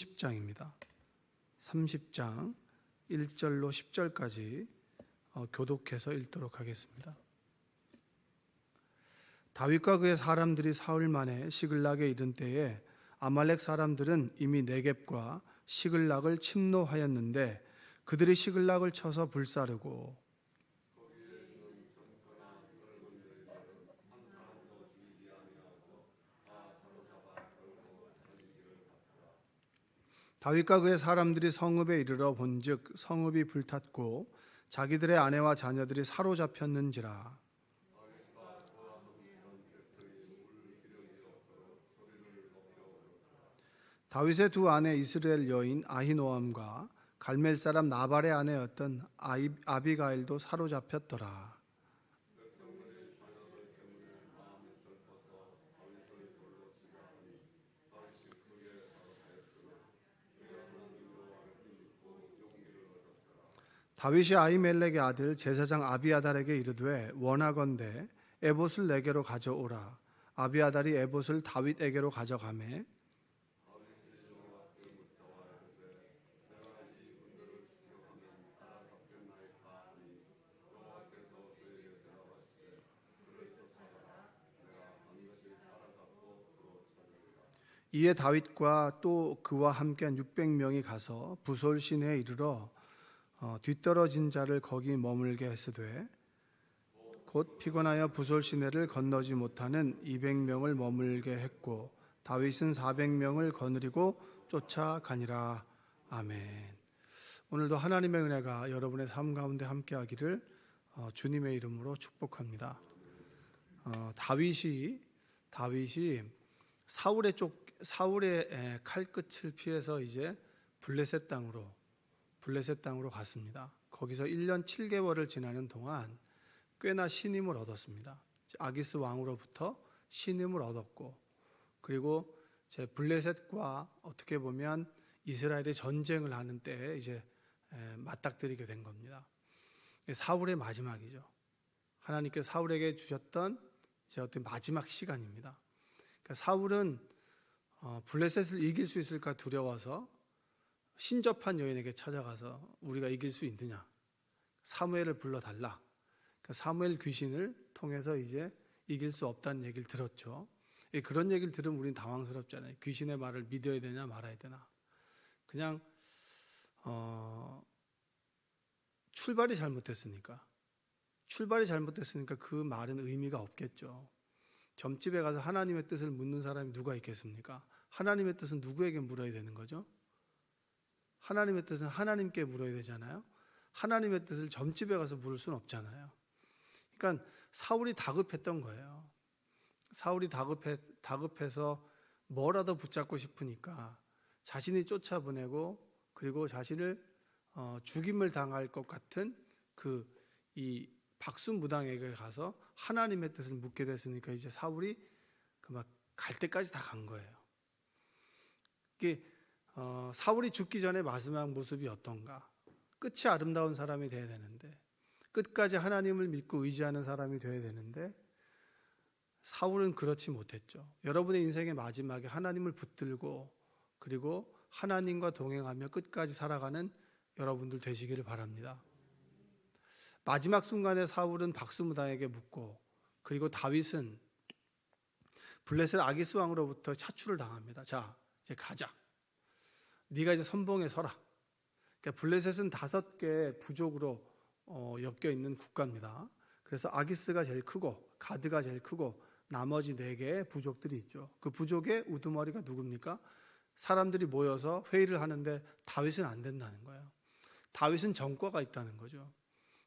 30장입니다. 30장 1절로 10절까지 교독해서 읽도록 하겠습니다. 다윗과 그의 사람들이 사흘 만에 시글락에 이른 때에 아말렉 사람들은 이미 네겝과 시글락을 침노하였는데 그들이 시글락을 쳐서 불사르고 다윗과 그의 사람들이 성읍에 이르러 본즉 성읍이 불탔고 자기들의 아내와 자녀들이 사로잡혔는지라. 다윗의 두 아내 이스라엘 여인 아히노암과 갈멜 사람 나발의 아내였던 아비가일도 사로잡혔더라. 다윗이 아히멜렉의 아들 제사장 아비아달에게 이르되 원하건대 에봇을 내게로 가져오라. 아비아달이 에봇을 다윗에게로 가져가매 이에 다윗과 또 그와 함께한 600명이 가서 부솔 시내에 이르러 뒤떨어진 자를 거기 머물게 했으되 곧 피곤하여 부솔 시내를 건너지 못하는 200명을 머물게 했고 다윗은 400명을 거느리고 쫓아가니라. 아멘. 오늘도 하나님의 은혜가 여러분의 삶 가운데 함께하기를 주님의 이름으로 축복합니다. 다윗이 사울의 칼끝을 피해서 이제 블레셋 땅으로 갔습니다. 거기서 1년 7개월을 지나는 동안 꽤나 신임을 얻었습니다. 아기스 왕으로부터 신임을 얻었고, 그리고 제 블레셋과 어떻게 보면 이스라엘이 전쟁을 하는 때에 이제 맞닥뜨리게 된 겁니다. 사울의 마지막이죠. 하나님께서 사울에게 주셨던 이제 어떤 마지막 시간입니다. 그러니까 사울은 블레셋을 이길 수 있을까 두려워서 신접한 여인에게 찾아가서 우리가 이길 수 있느냐, 사무엘을 불러달라. 그러니까 사무엘 귀신을 통해서 이제 이길 수 없다는 얘기를 들었죠. 그런 얘기를 들으면 우리는 당황스럽잖아요. 귀신의 말을 믿어야 되냐 말아야 되나. 그냥 출발이 잘못됐으니까 그 말은 의미가 없겠죠. 점집에 가서 하나님의 뜻을 묻는 사람이 누가 있겠습니까? 하나님의 뜻은 누구에게 물어야 되는 거죠? 하나님의 뜻은 하나님께 물어야 되잖아요. 하나님의 뜻을 점집에 가서 물을 수는 없잖아요. 그러니까 사울이 다급했던 거예요. 사울이 다급해서 뭐라도 붙잡고 싶으니까 자신이 쫓아보내고, 그리고 자신을 죽임을 당할 것 같은 이 박수무당에게 가서 하나님의 뜻을 묻게 됐으니까 이제 사울이 막 갈 때까지 다 간 거예요. 이게 사울이 죽기 전에 마지막 모습이 어떤가? 끝이 아름다운 사람이 돼야 되는데, 끝까지 하나님을 믿고 의지하는 사람이 돼야 되는데, 사울은 그렇지 못했죠. 여러분의 인생의 마지막에 하나님을 붙들고, 그리고 하나님과 동행하며 끝까지 살아가는 여러분들 되시기를 바랍니다. 마지막 순간에 사울은 박수무당에게 묻고, 그리고 다윗은 블레셋 아기스 왕으로부터 차출을 당합니다. 자, 이제 가자. 네가 이제 선봉에 서라. 그러니까 블레셋은 5개 부족으로 엮여 있는 국가입니다. 그래서 아기스가 제일 크고 가드가 제일 크고 나머지 4개의 부족들이 있죠. 그 부족의 우두머리가 누굽니까? 사람들이 모여서 회의를 하는데 다윗은 안 된다는 거예요. 다윗은 전과가 있다는 거죠.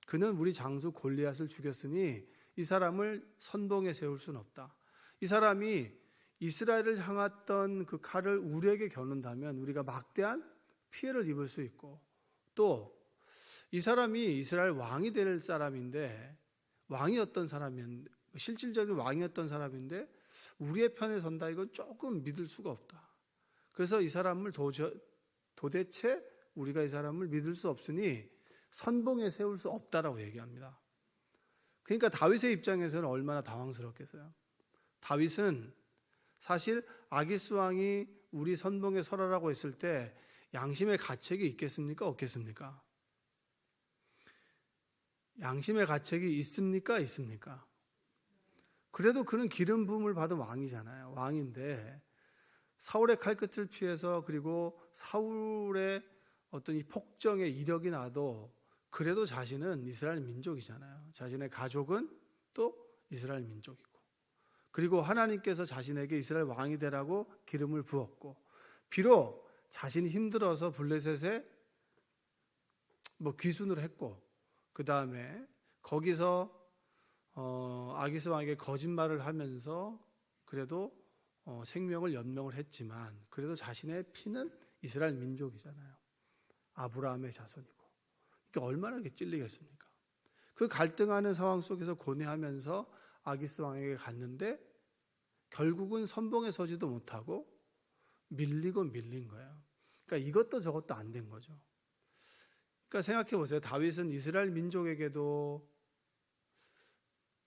그는 우리 장수 골리앗을 죽였으니 이 사람을 선봉에 세울 수는 없다. 이 사람이 이스라엘을 향했던 그 칼을 우리에게 겨눈다면 우리가 막대한 피해를 입을 수 있고, 또 이 사람이 이스라엘 왕이 될 사람인데, 실질적인 왕이었던 사람인데 우리의 편에 선다, 이건 조금 믿을 수가 없다. 그래서 이 사람을 도대체 우리가 이 사람을 믿을 수 없으니 선봉에 세울 수 없다라고 얘기합니다. 그러니까 다윗의 입장에서는 얼마나 당황스럽겠어요. 다윗은 사실 아기스 왕이 우리 선봉에 서라라고 했을 때 양심의 가책이 있겠습니까? 없겠습니까? 양심의 가책이 있습니까? 있습니까? 그래도 그는 기름 부음을 받은 왕이잖아요. 왕인데 사울의 칼끝을 피해서 그리고 사울의 어떤 이 폭정의 이력이 나도 그래도 자신은 이스라엘 민족이잖아요. 자신의 가족은 또 이스라엘 민족이고, 그리고 하나님께서 자신에게 이스라엘 왕이 되라고 기름을 부었고, 비록 자신이 힘들어서 블레셋에 귀순을 했고, 그 다음에 거기서 아기스 왕에게 거짓말을 하면서 그래도 생명을 연명을 했지만, 그래도 자신의 피는 이스라엘 민족이잖아요. 아브라함의 자손이고. 그러니까 얼마나 찔리겠습니까? 그 갈등하는 상황 속에서 고뇌하면서 아기스 왕에게 갔는데 결국은 선봉에 서지도 못하고 밀리고 밀린 거예요. 그러니까 이것도 저것도 안 된 거죠. 그러니까 생각해 보세요. 다윗은 이스라엘 민족에게도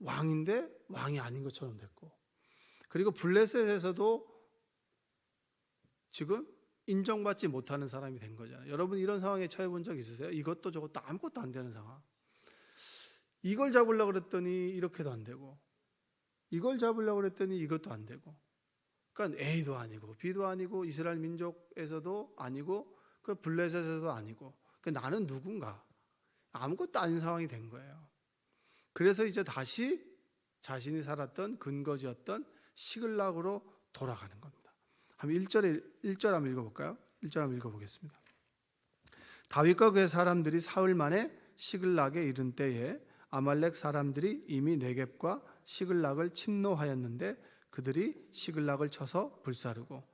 왕인데 왕이 아닌 것처럼 됐고, 그리고 블레셋에서도 지금 인정받지 못하는 사람이 된 거잖아요. 여러분 이런 상황에 처해 본 적 있으세요? 이것도 저것도 아무것도 안 되는 상황. 이걸 잡으려고 그랬더니 이렇게도 안 되고, 이걸 잡으려고 그랬더니 이것도 안 되고, 그러니까 A도 아니고 B도 아니고 이스라엘 민족에서도 아니고 그 블레셋에서도 아니고, 그러니까 나는 누군가? 아무것도 아닌 상황이 된 거예요. 그래서 이제 다시 자신이 살았던 근거지였던 시글락으로 돌아가는 겁니다. 한번 1절 한번 읽어볼까요? 1절 한번 읽어보겠습니다. 다윗과 그의 사람들이 사흘 만에 시글락에 이른 때에 아말렉 사람들이 이미 네겝과 시글락을 침노하였는데 그들이 시글락을 쳐서 불사르고,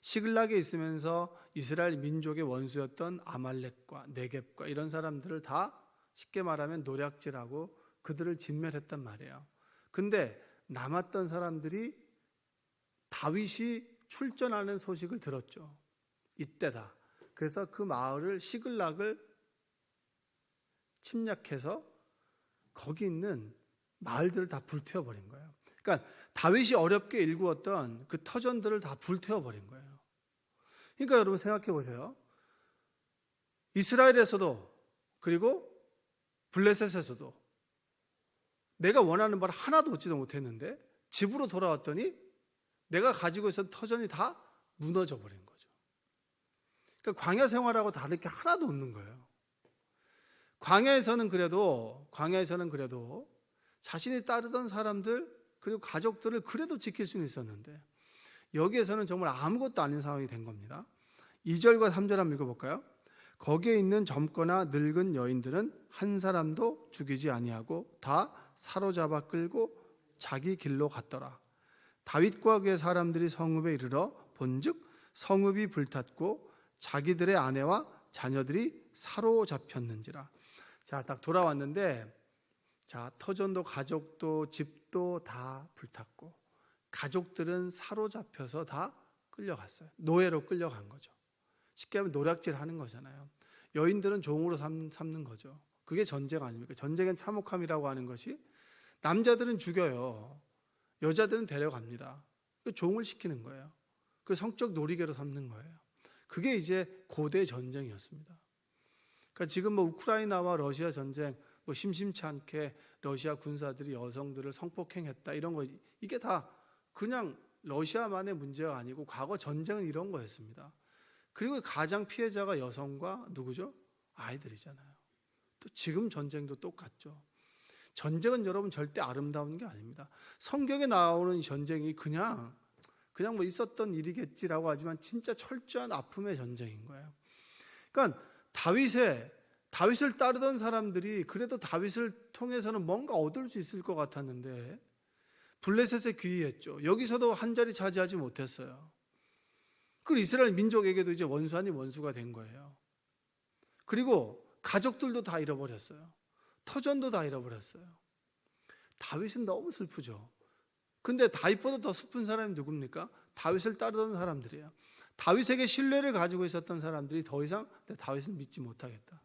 시글락에 있으면서 이스라엘 민족의 원수였던 아말렉과 네겝과 이런 사람들을 다 쉽게 말하면 노략질하고 그들을 진멸했단 말이에요. 근데 남았던 사람들이 다윗이 출전하는 소식을 들었죠. 이때다. 그래서 그 마을을 시글락을 침략해서 거기 있는 마을들을 다 불태워버린 거예요. 그러니까 다윗이 어렵게 일구었던 그 터전들을 다 불태워버린 거예요. 그러니까 여러분 생각해 보세요. 이스라엘에서도 그리고 블레셋에서도 내가 원하는 바를 하나도 얻지도 못했는데 집으로 돌아왔더니 내가 가지고 있었던 터전이 다 무너져 버린 거죠. 그러니까 광야 생활하고 다를 게 하나도 없는 거예요. 광야에서는 그래도 자신이 따르던 사람들 그리고 가족들을 그래도 지킬 수는 있었는데 여기에서는 정말 아무것도 아닌 상황이 된 겁니다. 2절과 3절 한번 읽어볼까요? 거기에 있는 젊거나 늙은 여인들은 한 사람도 죽이지 아니하고 다 사로잡아 끌고 자기 길로 갔더라. 다윗과 그의 사람들이 성읍에 이르러 본즉 성읍이 불탔고 자기들의 아내와 자녀들이 사로잡혔는지라. 자, 딱 돌아왔는데 터전도 가족도 집도 다 불탔고 가족들은 사로잡혀서 다 끌려갔어요. 노예로 끌려간 거죠. 쉽게 하면 노략질 하는 거잖아요. 여인들은 종으로 삼는 거죠. 그게 전쟁 아닙니까? 전쟁엔 참혹함이라고 하는 것이 남자들은 죽여요. 여자들은 데려갑니다. 종을 시키는 거예요. 그 성적 놀이개로 삼는 거예요. 그게 이제 고대 전쟁이었습니다. 그러니까 지금 우크라이나와 러시아 전쟁 심심치 않게 러시아 군사들이 여성들을 성폭행했다 이런 거 이게 다 그냥 러시아만의 문제가 아니고 과거 전쟁은 이런 거였습니다. 그리고 가장 피해자가 여성과 누구죠? 아이들이잖아요. 또 지금 전쟁도 똑같죠. 전쟁은 여러분 절대 아름다운 게 아닙니다. 성경에 나오는 전쟁이 그냥 있었던 일이겠지라고 하지만 진짜 철저한 아픔의 전쟁인 거예요. 그러니까 다윗을 따르던 사람들이 그래도 다윗을 통해서는 뭔가 얻을 수 있을 것 같았는데 블레셋에 귀의했죠. 여기서도 한 자리 차지하지 못했어요. 그리고 이스라엘 민족에게도 이제 원수 아닌 원수가 된 거예요. 그리고 가족들도 다 잃어버렸어요. 터전도 다 잃어버렸어요. 다윗은 너무 슬프죠. 근데 다윗보다 더 슬픈 사람이 누굽니까? 다윗을 따르던 사람들이에요. 다윗에게 신뢰를 가지고 있었던 사람들이 더 이상 다윗을 믿지 못하겠다.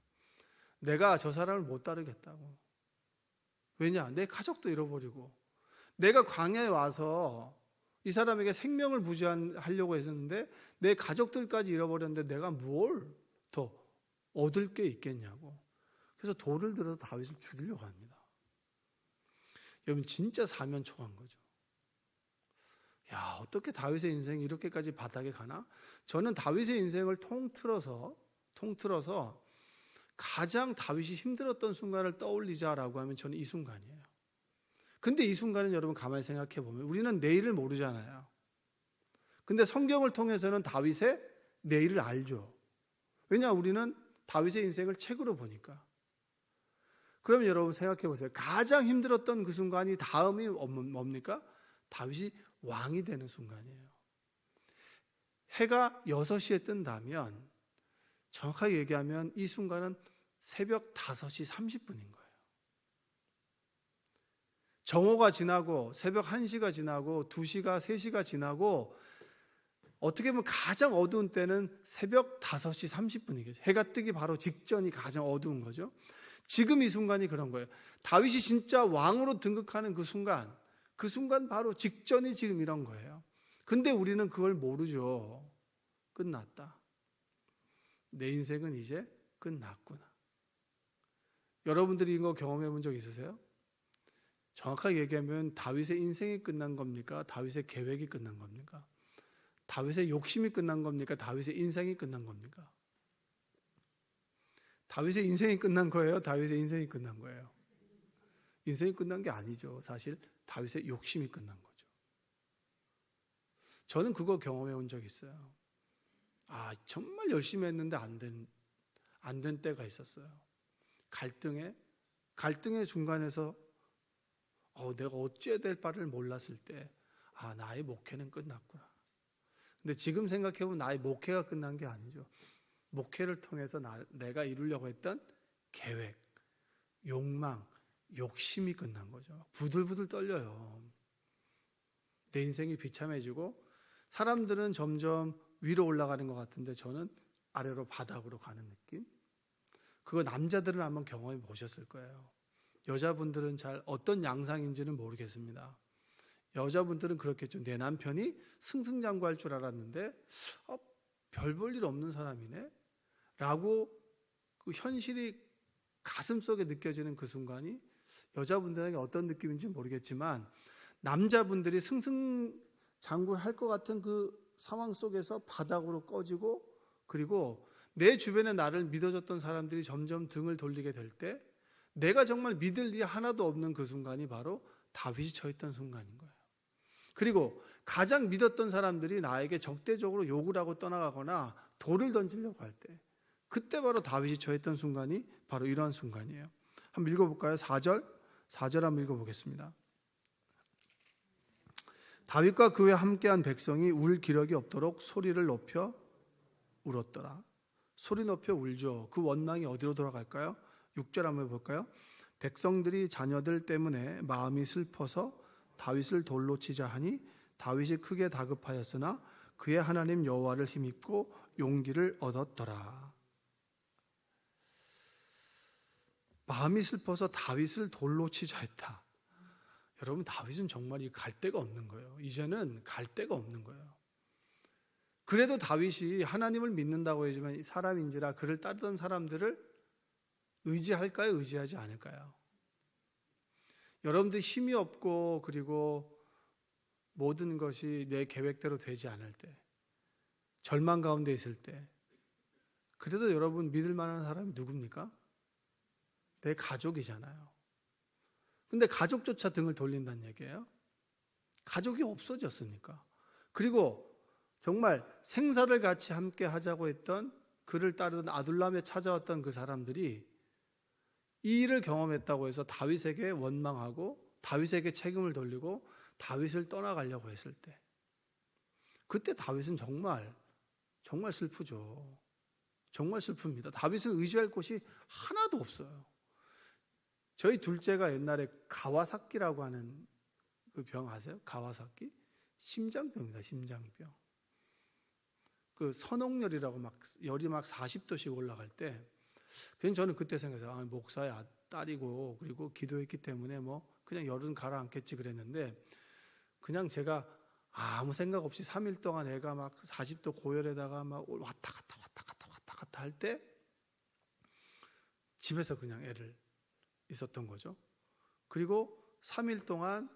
내가 저 사람을 못 따르겠다고. 왜냐? 내 가족도 잃어버리고 내가 광야에 와서 이 사람에게 생명을 부지하려고 했었는데 내 가족들까지 잃어버렸는데 내가 뭘 더 얻을 게 있겠냐고. 그래서 돌을 들어서 다윗을 죽이려고 합니다. 여러분 진짜 사면초가인 거죠. 야, 어떻게 다윗의 인생이 이렇게까지 바닥에 가나? 저는 다윗의 인생을 통틀어서 가장 다윗이 힘들었던 순간을 떠올리자라고 하면 저는 이 순간이에요. 근데 이 순간은 여러분 가만히 생각해 보면 우리는 내일을 모르잖아요. 근데 성경을 통해서는 다윗의 내일을 알죠. 왜냐, 우리는 다윗의 인생을 책으로 보니까. 그러면 여러분 생각해 보세요. 가장 힘들었던 그 순간이 다음이 뭡니까? 다윗이 왕이 되는 순간이에요. 해가 6시에 뜬다면 정확하게 얘기하면 이 순간은 새벽 5시 30분인 거예요. 정오가 지나고 새벽 1시가 지나고 2시가 3시가 지나고 어떻게 보면 가장 어두운 때는 새벽 5시 30분이겠죠. 해가 뜨기 바로 직전이 가장 어두운 거죠. 지금 이 순간이 그런 거예요. 다윗이 진짜 왕으로 등극하는 그 순간 바로 직전이 지금 이런 거예요. 근데 우리는 그걸 모르죠. 끝났다. 내 인생은 이제 끝났구나. 여러분들이 이거 경험해 본 적 있으세요? 정확하게 얘기하면 다윗의 인생이 끝난 겁니까? 다윗의 계획이 끝난 겁니까? 다윗의 욕심이 끝난 겁니까? 다윗의 인생이 끝난 겁니까? 다윗의 인생이 끝난 거예요? 다윗의 인생이 끝난 거예요? 인생이 끝난 게 아니죠. 사실 다윗의 욕심이 끝난 거죠. 저는 그거 경험해 본 적 있어요. 정말 열심히 했는데 안 된 때가 있었어요. 갈등의 중간에서 내가 어찌해야 될 바를 몰랐을 때 나의 목회는 끝났구나. 근데 지금 생각해보면 나의 목회가 끝난 게 아니죠. 목회를 통해서 내가 이루려고 했던 계획, 욕망, 욕심이 끝난 거죠. 부들부들 떨려요. 내 인생이 비참해지고 사람들은 점점 위로 올라가는 것 같은데 저는 아래로 바닥으로 가는 느낌? 그거 남자들은 한번 경험해 보셨을 거예요. 여자분들은 잘 어떤 양상인지는 모르겠습니다. 여자분들은 그렇겠죠. 내 남편이 승승장구할 줄 알았는데 별 볼 일 없는 사람이네 라고 그 현실이 가슴속에 느껴지는 그 순간이 여자분들에게 어떤 느낌인지 모르겠지만 남자분들이 승승장구할 것 같은 그 상황 속에서 바닥으로 꺼지고 그리고 내 주변에 나를 믿어줬던 사람들이 점점 등을 돌리게 될 때 내가 정말 믿을 일이 하나도 없는 그 순간이 바로 다윗이 처했던 순간인 거예요. 그리고 가장 믿었던 사람들이 나에게 적대적으로 욕을 하고 떠나가거나 돌을 던지려고 할 때 그때 바로 다윗이 처했던 순간이 바로 이러한 순간이에요. 한번 읽어볼까요? 4절 한번 읽어보겠습니다. 다윗과 그와 함께한 백성이 울 기력이 없도록 소리를 높여 울었더라. 소리 높여 울죠. 그 원망이 어디로 돌아갈까요? 6절 한번 볼까요? 백성들이 자녀들 때문에 마음이 슬퍼서 다윗을 돌로 치자 하니 다윗이 크게 다급하였으나 그의 하나님 여호와를 힘입고 용기를 얻었더라. 마음이 슬퍼서 다윗을 돌로 치자 했다. 여러분, 다윗은 정말 갈 데가 없는 거예요. 이제는 갈 데가 없는 거예요. 그래도 다윗이 하나님을 믿는다고 하지만 사람인지라 그를 따르던 사람들을 의지할까요? 의지하지 않을까요? 여러분들 힘이 없고 그리고 모든 것이 내 계획대로 되지 않을 때, 절망 가운데 있을 때, 그래도 여러분 믿을 만한 사람이 누굽니까? 내 가족이잖아요. 근데 가족조차 등을 돌린다는 얘기예요. 가족이 없어졌으니까. 그리고 정말 생사를 같이 함께 하자고 했던 그를 따르던 아둘람에 찾아왔던 그 사람들이 이 일을 경험했다고 해서 다윗에게 원망하고 다윗에게 책임을 돌리고 다윗을 떠나가려고 했을 때 그때 다윗은 정말 슬프죠. 정말 슬픕니다. 다윗은 의지할 곳이 하나도 없어요. 저희 둘째가 옛날에 가와사키라고 하는 그 병 아세요? 가와사키? 심장병입니다. 심장병. 그 선홍열이라고 열이 40도씩 올라갈 때 그냥 저는 그때 생각해서 목사의 딸이고 그리고 기도했기 때문에 그냥 열은 가라앉겠지 그랬는데 그냥 제가 아무 생각 없이 3일 동안 애가 막 40도 고열에다가 막 왔다 갔다 할 때 집에서 그냥 애를 있었던 거죠. 그리고 3일 동안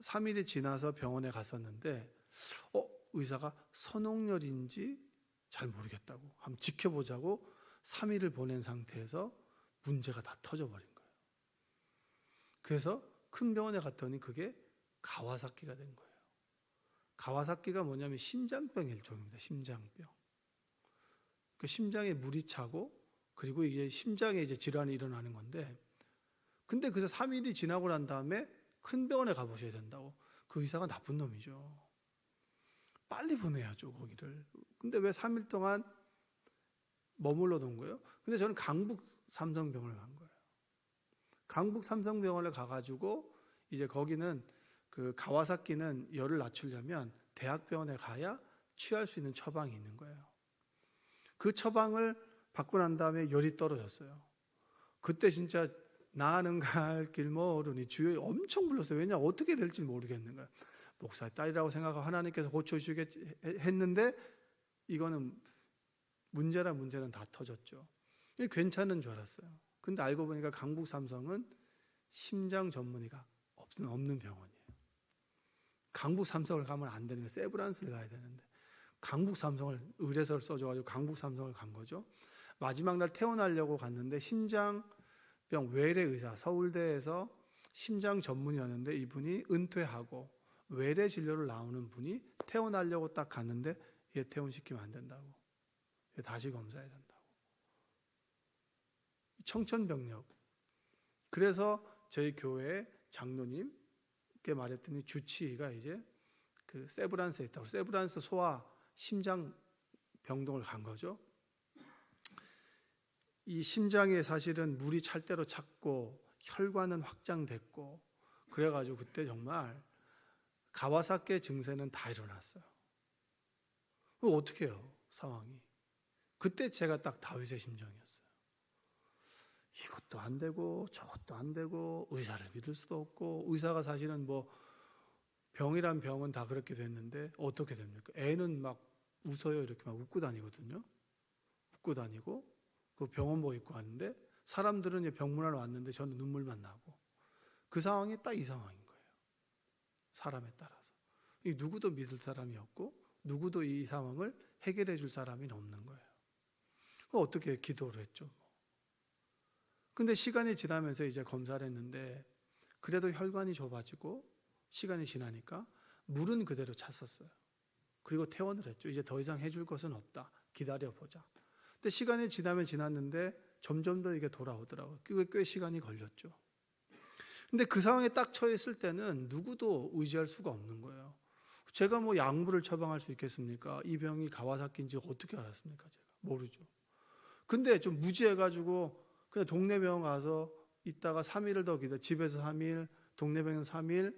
3일이 지나서 병원에 갔었는데 의사가 선홍열인지 잘 모르겠다고 한번 지켜보자고 3일을 보낸 상태에서 문제가 다 터져버린 거예요. 그래서 큰 병원에 갔더니 그게 가와사키가 된 거예요. 가와사키가 뭐냐면 심장병 일종입니다. 심장병. 그 심장에 물이 차고 그리고 이게 심장에 이제 질환이 일어나는 건데, 근데 그래서 3일이 지나고 난 다음에 큰 병원에 가보셔야 된다고. 그 의사가 나쁜 놈이죠. 빨리 보내야죠 거기를. 근데 왜 3일 동안 머물러 둔 거예요? 근데 저는 강북 삼성병원을 간 거예요. 강북 삼성병원을 가가지고 이제 거기는 그 가와사키는 열을 낮추려면 대학병원에 가야 취할 수 있는 처방이 있는 거예요. 그 처방을 받고 난 다음에 열이 떨어졌어요. 그때 진짜 나는 갈 길 모르니 주여 엄청 불렀어요. 왜냐 어떻게 될지 모르겠는 거예요. 목사의 딸이라고 생각하고 하나님께서 고쳐주시겠지 했는데 이거는 문제는 다 터졌죠. 괜찮은 줄 알았어요. 근데 알고 보니까 강북 삼성은 심장 전문의가 없는 병원이에요. 강북 삼성을 가면 안 되는 거예요. 세브란스를 가야 되는데 강북 삼성을 의뢰서를 써줘가지고 강북 삼성을 간 거죠. 마지막 날 퇴원하려고 갔는데 심장병 외래 의사, 서울대에서 심장 전문의였는데 이분이 은퇴하고 외래 진료를 나오는 분이 퇴원하려고 딱 갔는데 얘 퇴원시키면 안 된다고. 얘 다시 검사해야 된다고. 청천벽력. 그래서 저희 교회 장로님께 말했더니 주치의가 이제 그 세브란스에 있다고. 세브란스 소아 심장 병동을 간 거죠. 이 심장에 사실은 물이 찰 대로 찼고 혈관은 확장됐고 그래가지고 그때 정말 가와사키 증세는 다 일어났어요. 어떻게 해요 상황이. 그때 제가 딱 다윗의 심정이었어요. 이것도 안 되고 저것도 안 되고 의사를 믿을 수도 없고, 의사가 사실은 뭐 병이란 병은 다 그렇게 됐는데 어떻게 됩니까? 애는 막 웃어요. 이렇게 막 웃고 다니거든요. 웃고 다니고 그 병원복 입고 왔는데 사람들은 이제 병문안 왔는데 저는 눈물만 나고, 그 상황이 딱 이 상황인 거예요. 사람에 따라서 이 누구도 믿을 사람이 없고 누구도 이 상황을 해결해 줄 사람이 없는 거예요. 어떻게 기도를 했죠. 근데 시간이 지나면서 이제 검사를 했는데 그래도 혈관이 좁아지고 시간이 지나니까 물은 그대로 찼었어요. 그리고 퇴원을 했죠. 이제 더 이상 해줄 것은 없다. 기다려보자. 근데 시간이 지나면 지났는데 점점 더 이게 돌아오더라고요. 그게 꽤 시간이 걸렸죠. 근데 그 상황에 딱 처했을 때는 누구도 의지할 수가 없는 거예요. 제가 뭐 약물을 처방할 수 있겠습니까? 이 병이 가와사키인지 어떻게 알았습니까? 제가 모르죠. 근데 좀 무지해가지고 그냥 동네 병원 가서 있다가 3일을 더 기다려. 집에서 3일, 동네 병원 3일,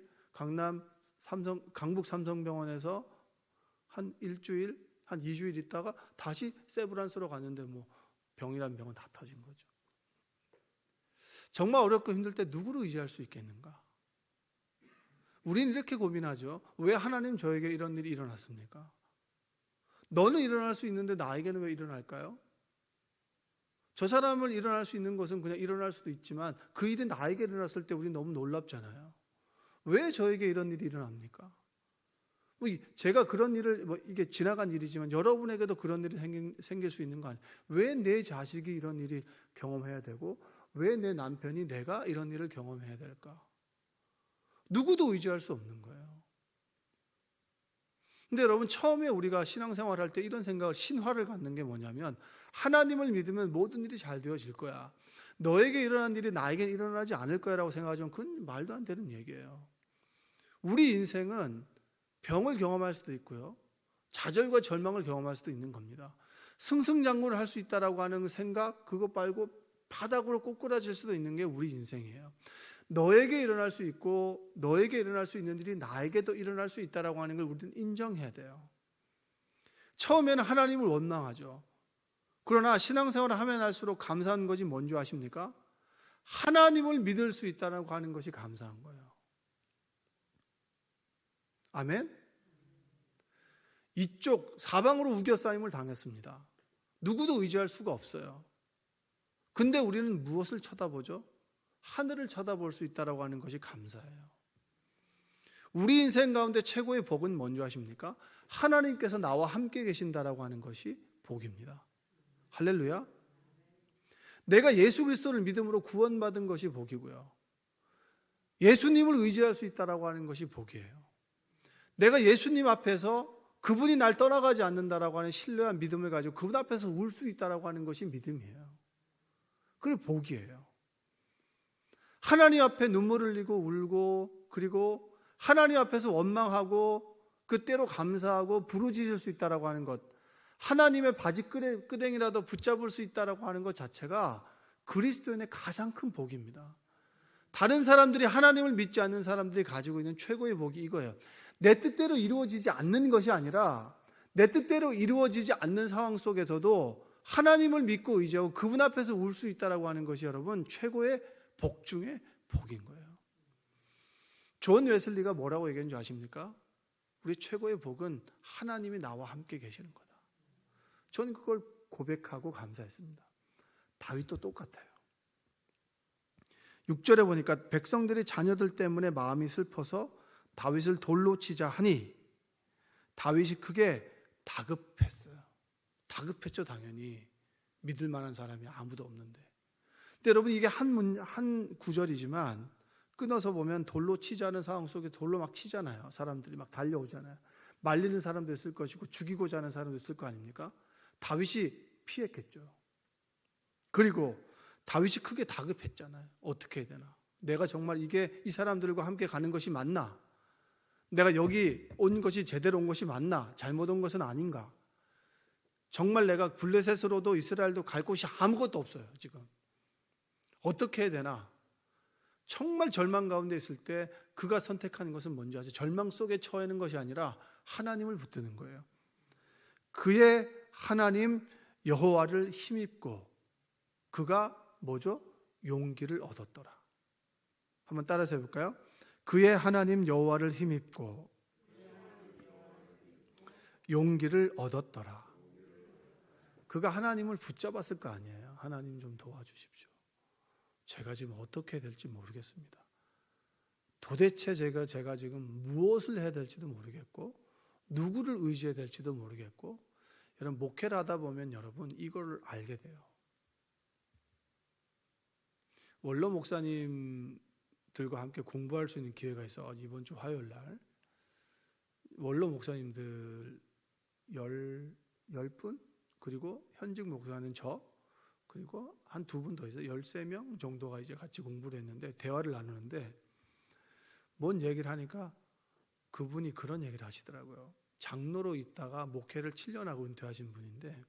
강북 삼성병원에서 한 일주일, 한 2주일 있다가 다시 세브란스로 갔는데 뭐 병이란 병은 다 터진 거죠. 정말 어렵고 힘들 때 누구를 의지할 수 있겠는가? 우리는 이렇게 고민하죠. 왜 하나님 저에게 이런 일이 일어났습니까? 너는 일어날 수 있는데 나에게는 왜 일어날까요? 저 사람을 일어날 수 있는 것은 그냥 일어날 수도 있지만 그 일이 나에게 일어났을 때 우리는 너무 놀랍잖아요. 왜 저에게 이런 일이 일어납니까? 제가 그런 일을 이게 지나간 일이지만 여러분에게도 그런 일이 생길 수 있는 거 아니에요? 왜 내 자식이 이런 일이 경험해야 되고 왜 내 남편이 내가 이런 일을 경험해야 될까? 누구도 의지할 수 없는 거예요. 근데 여러분 처음에 우리가 신앙생활 할 때 이런 생각을, 신화를 갖는 게 뭐냐면 하나님을 믿으면 모든 일이 잘 되어질 거야. 너에게 일어난 일이 나에게 일어나지 않을 거야 라고 생각하지만 그건 말도 안 되는 얘기예요. 우리 인생은 병을 경험할 수도 있고요. 좌절과 절망을 경험할 수도 있는 겁니다. 승승장구를 할 수 있다라고 하는 생각, 그것 말고 바닥으로 꼬꾸라질 수도 있는 게 우리 인생이에요. 너에게 일어날 수 있고 너에게 일어날 수 있는 일이 나에게도 일어날 수 있다라고 하는 걸 우리는 인정해야 돼요. 처음에는 하나님을 원망하죠. 그러나 신앙생활을 하면 할수록 감사한 것이 뭔지 아십니까? 하나님을 믿을 수 있다라고 하는 것이 감사한 거예요. 아멘? 이쪽 사방으로 우겨싸임을 당했습니다. 누구도 의지할 수가 없어요. 근데 우리는 무엇을 쳐다보죠? 하늘을 쳐다볼 수 있다라고 하는 것이 감사해요. 우리 인생 가운데 최고의 복은 뭔지 아십니까? 하나님께서 나와 함께 계신다라고 하는 것이 복입니다. 할렐루야. 내가 예수 그리스도를 믿음으로 구원받은 것이 복이고요. 예수님을 의지할 수 있다라고 하는 것이 복이에요. 내가 예수님 앞에서 그분이 날 떠나가지 않는다라고 하는 신뢰와 믿음을 가지고 그분 앞에서 울 수 있다라고 하는 것이 믿음이에요. 그게 복이에요. 하나님 앞에 눈물을 흘리고 울고, 그리고 하나님 앞에서 원망하고 그때로 감사하고 부르짖을 수 있다라고 하는 것, 하나님의 바지 끄댕이라도 붙잡을 수 있다라고 하는 것 자체가 그리스도인의 가장 큰 복입니다. 다른 사람들이, 하나님을 믿지 않는 사람들이 가지고 있는 최고의 복이 이거예요. 내 뜻대로 이루어지지 않는 것이 아니라 내 뜻대로 이루어지지 않는 상황 속에서도 하나님을 믿고 의지하고 그분 앞에서 울 수 있다라고 하는 것이 여러분 최고의 복 중에 복인 거예요. 존 웨슬리가 뭐라고 얘기했는지 아십니까? 우리 최고의 복은 하나님이 나와 함께 계시는 거다. 저는 그걸 고백하고 감사했습니다. 다윗도 똑같아요. 6절에 보니까 백성들이 자녀들 때문에 마음이 슬퍼서 다윗을 돌로 치자 하니 다윗이 크게 다급했어요. 다급했죠, 당연히. 믿을 만한 사람이 아무도 없는데. 근데 여러분, 이게 한 구절이지만 끊어서 보면 돌로 치자는 상황 속에 돌로 막 치잖아요. 사람들이 막 달려오잖아요. 말리는 사람도 있을 것이고 죽이고자 하는 사람도 있을 거 아닙니까? 다윗이 피했겠죠. 그리고 다윗이 크게 다급했잖아요. 어떻게 해야 되나? 내가 정말 이게 이 사람들과 함께 가는 것이 맞나? 내가 여기 온 것이 제대로 온 것이 맞나? 잘못 온 것은 아닌가? 정말 내가 블레셋으로도 이스라엘도 갈 곳이 아무것도 없어요, 지금. 어떻게 해야 되나? 정말 절망 가운데 있을 때 그가 선택하는 것은 뭔지 아세요? 절망 속에 처해는 것이 아니라 하나님을 붙드는 거예요. 그의 하나님 여호와를 힘입고 그가 뭐죠? 용기를 얻었더라. 한번 따라서 해볼까요? 그의 하나님 여호와를 힘입고 용기를 얻었더라. 그가 하나님을 붙잡았을 거 아니에요. 하나님 좀 도와주십시오. 제가 지금 어떻게 해야 될지 모르겠습니다. 도대체 제가 지금 무엇을 해야 될지도 모르겠고 누구를 의지해야 될지도 모르겠고, 여러분 목회를 하다 보면 여러분 이걸 알게 돼요. 원로 목사님들과 함께 공부할 수 있는 기회가 있어. 이번 주 화요일 날 원로 목사님들 10분, 그리고 현직 목사는 저, 그리고 한 2분 더 있어요. 13명 정도가 이제 같이 공부를 했는데 대화를 나누는데 뭔 얘기를 하니까 그분이 그런 얘기를 하시더라고요. 장로로 있다가 목회를 7년 하고 은퇴하신 분인데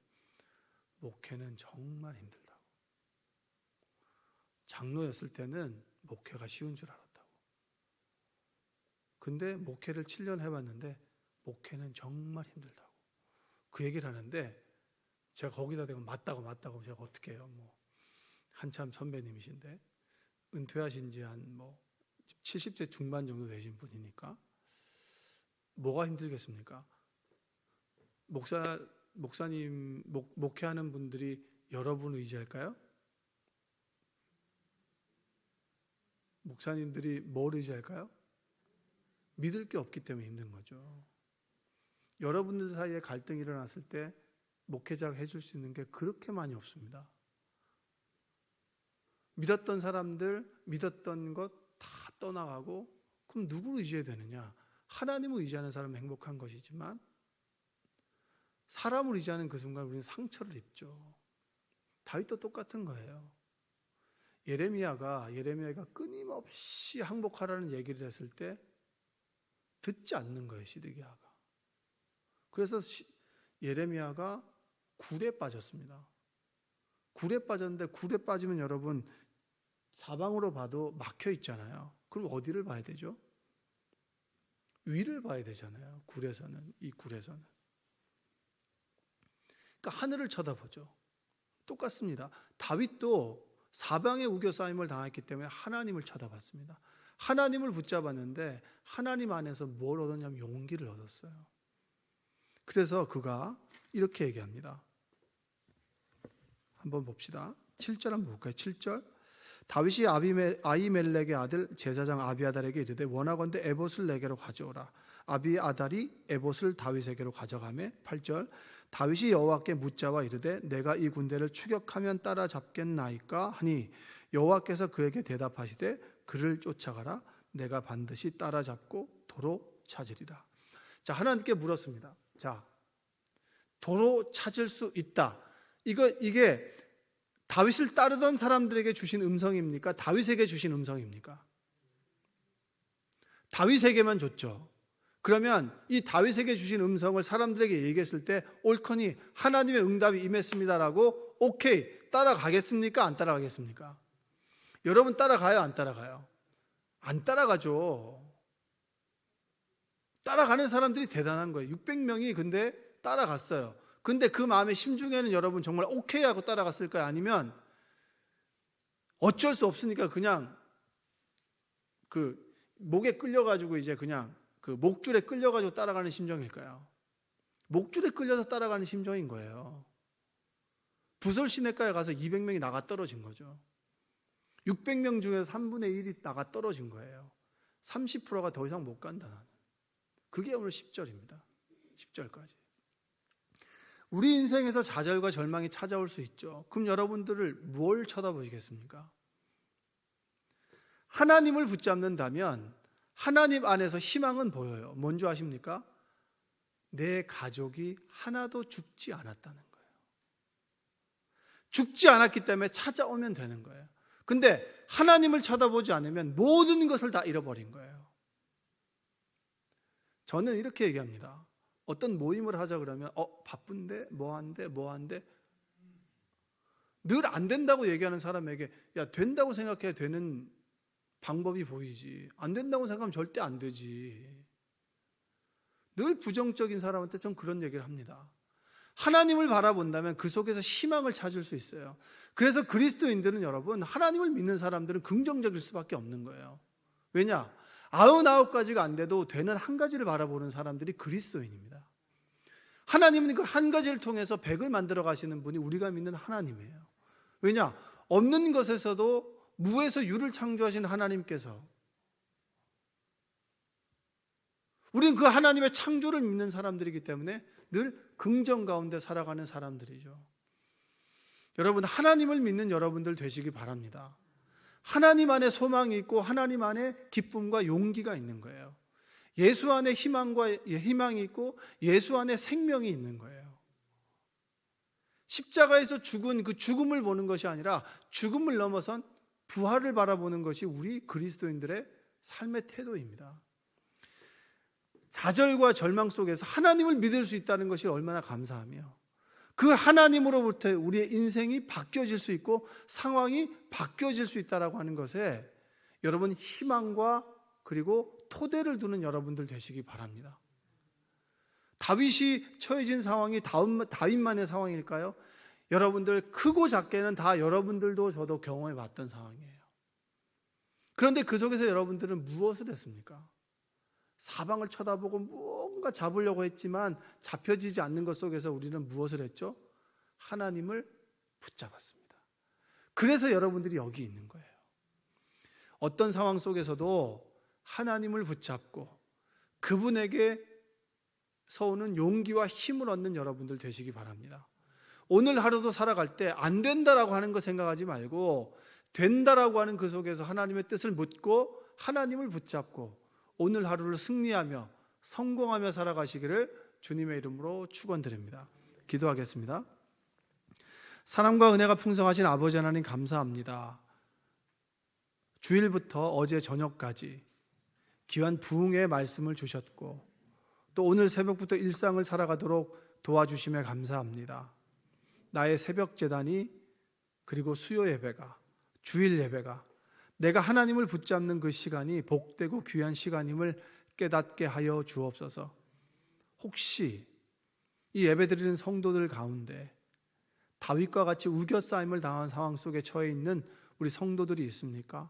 목회는 정말 힘들다고. 장로였을 때는 목회가 쉬운 줄 알았다고. 근데 목회를 7년 해봤는데 목회는 정말 힘들다고. 그 얘기를 하는데 제가 거기다 대고 맞다고 제가 어떻게 해요. 한참 선배님이신데 은퇴하신 지 한 70세 중반 정도 되신 분이니까 뭐가 힘들겠습니까? 목사님 목회하는 분들이 여러분 의지할까요? 목사님들이 뭘 의지할까요? 믿을 게 없기 때문에 힘든 거죠. 여러분들 사이에 갈등이 일어났을 때 목회자가 해줄 수 있는 게 그렇게 많이 없습니다. 믿었던 사람들, 믿었던 것 다 떠나가고, 그럼 누구를 의지해야 되느냐? 하나님을 의지하는 사람은 행복한 것이지만 사람을 의지하는 그 순간 우리는 상처를 입죠. 다윗도 똑같은 거예요. 예레미야가 끊임없이 항복하라는 얘기를 했을 때 듣지 않는 거예요, 시드기야가. 그래서 예레미야가 굴에 빠졌습니다. 굴에 빠졌는데, 굴에 빠지면 여러분 사방으로 봐도 막혀 있잖아요. 그럼 어디를 봐야 되죠? 위를 봐야 되잖아요. 이 굴에서는. 그러니까 하늘을 쳐다보죠. 똑같습니다. 다윗도 사방에 우겨싸임을 당했기 때문에 하나님을 쳐다봤습니다. 하나님을 붙잡았는데 하나님 안에서 뭘 얻었냐면 용기를 얻었어요. 그래서 그가 이렇게 얘기합니다. 한번 봅시다. 7절 한번 볼까요? 7절. 다윗이 아히멜렉의 아들 제사장 아비아달에게 이르되 원하건대 에봇을 내게로 가져오라. 아비아달이 에봇을 다윗에게로 가져가매 8절. 다윗이 여호와께 묻자와 이르되 내가 이 군대를 추격하면 따라잡겠나이까 하니 여호와께서 그에게 대답하시되 그를 쫓아가라. 내가 반드시 따라잡고 도로 찾으리라. 자, 하나님께 물었습니다. 자, 도로 찾을 수 있다. 이게 다윗을 따르던 사람들에게 주신 음성입니까? 다윗에게 주신 음성입니까? 다윗에게만 줬죠. 그러면 이 다윗에게 주신 음성을 사람들에게 얘기했을 때 옳거니 하나님의 응답이 임했습니다라고 오케이, 따라가겠습니까? 안 따라가겠습니까? 여러분 따라가요? 안 따라가요? 안 따라가죠. 따라가는 사람들이 대단한 거예요. 600명이 근데 따라갔어요. 근데 그 마음의 심중에는 여러분 정말 오케이 하고 따라갔을까요? 아니면 어쩔 수 없으니까 그냥 그 목에 끌려가지고 이제 그냥 그 목줄에 끌려가지고 따라가는 심정일까요? 목줄에 끌려서 따라가는 심정인 거예요. 부설 시내가에 가서 200명이 나가 떨어진 거죠. 600명 중에서 3분의 1이 나가 떨어진 거예요. 30%가 더 이상 못 간다. 나는. 그게 오늘 10절입니다. 10절까지. 우리 인생에서 좌절과 절망이 찾아올 수 있죠. 그럼 여러분들을 뭘 쳐다보시겠습니까? 하나님을 붙잡는다면 하나님 안에서 희망은 보여요. 뭔 줄 아십니까? 내 가족이 하나도 죽지 않았다는 거예요. 죽지 않았기 때문에 찾아오면 되는 거예요. 근데 하나님을 쳐다보지 않으면 모든 것을 다 잃어버린 거예요. 저는 이렇게 얘기합니다. 어떤 모임을 하자 그러면 바쁜데 뭐한데 늘 안 된다고 얘기하는 사람에게 야 된다고 생각해야 되는 방법이 보이지 안 된다고 생각하면 절대 안 되지. 늘 부정적인 사람한테 전 그런 얘기를 합니다. 하나님을 바라본다면 그 속에서 희망을 찾을 수 있어요. 그래서 그리스도인들은 여러분 하나님을 믿는 사람들은 긍정적일 수밖에 없는 거예요. 왜냐? 99가지가 안 돼도 되는 한 가지를 바라보는 사람들이 그리스도인입니다. 하나님은 그 한 가지를 통해서 100을 만들어 가시는 분이 우리가 믿는 하나님이에요. 왜냐? 없는 것에서도 무에서 유를 창조하신 하나님께서 우리는 그 하나님의 창조를 믿는 사람들이기 때문에 늘 긍정 가운데 살아가는 사람들이죠. 여러분 하나님을 믿는 여러분들 되시기 바랍니다. 하나님 안에 소망이 있고 하나님 안에 기쁨과 용기가 있는 거예요. 예수 안에 희망이 있고 예수 안에 생명이 있는 거예요. 십자가에서 죽은 그 죽음을 보는 것이 아니라 죽음을 넘어선 부활을 바라보는 것이 우리 그리스도인들의 삶의 태도입니다. 좌절과 절망 속에서 하나님을 믿을 수 있다는 것이 얼마나 감사하며 그 하나님으로부터 우리의 인생이 바뀌어질 수 있고 상황이 바뀌어질 수 있다라고 하는 것에 여러분 희망과 그리고 토대를 두는 여러분들 되시기 바랍니다. 다윗이 처해진 상황이 다윗만의 상황일까요? 여러분들 크고 작게는 다 여러분들도 저도 경험해 봤던 상황이에요. 그런데 그 속에서 여러분들은 무엇을 했습니까? 사방을 쳐다보고 뭔가 잡으려고 했지만 잡혀지지 않는 것 속에서 우리는 무엇을 했죠? 하나님을 붙잡았습니다. 그래서 여러분들이 여기 있는 거예요. 어떤 상황 속에서도 하나님을 붙잡고 그분에게서 오는 용기와 힘을 얻는 여러분들 되시기 바랍니다. 오늘 하루도 살아갈 때 안 된다라고 하는 거 생각하지 말고 된다라고 하는 그 속에서 하나님의 뜻을 묻고 하나님을 붙잡고 오늘 하루를 승리하며 성공하며 살아가시기를 주님의 이름으로 축원드립니다. 기도하겠습니다. 사랑과 은혜가 풍성하신 아버지 하나님 감사합니다. 주일부터 어제 저녁까지 귀한 부흥의 말씀을 주셨고 또 오늘 새벽부터 일상을 살아가도록 도와주심에 감사합니다. 나의 새벽 제단이 그리고 수요 예배가 주일 예배가 내가 하나님을 붙잡는 그 시간이 복되고 귀한 시간임을 깨닫게 하여 주옵소서. 혹시 이 예배드리는 성도들 가운데 다윗과 같이 우겨싸임을 당한 상황 속에 처해 있는 우리 성도들이 있습니까?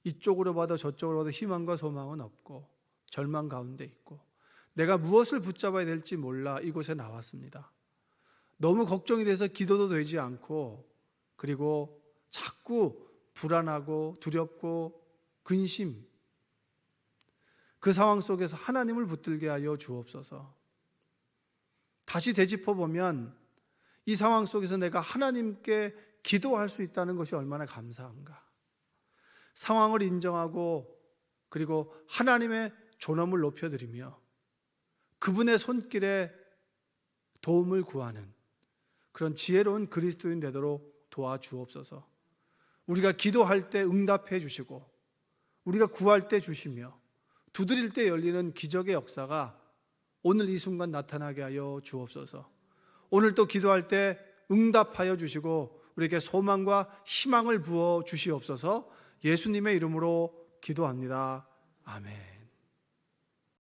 이쪽으로 봐도 저쪽으로 봐도 희망과 소망은 없고 절망 가운데 있고 내가 무엇을 붙잡아야 될지 몰라 이곳에 나왔습니다. 너무 걱정이 돼서 기도도 되지 않고, 그리고 자꾸 불안하고 두렵고 근심, 그 상황 속에서 하나님을 붙들게 하여 주옵소서. 다시 되짚어 보면 이 상황 속에서 내가 하나님께 기도할 수 있다는 것이 얼마나 감사한가. 상황을 인정하고, 그리고 하나님의 존엄을 높여드리며 그분의 손길에 도움을 구하는 그런 지혜로운 그리스도인 되도록 도와주옵소서. 우리가 기도할 때 응답해 주시고, 우리가 구할 때 주시며, 두드릴 때 열리는 기적의 역사가 오늘 이 순간 나타나게 하여 주옵소서. 오늘 또 기도할 때 응답하여 주시고 우리에게 소망과 희망을 부어 주시옵소서. 예수님의 이름으로 기도합니다. 아멘.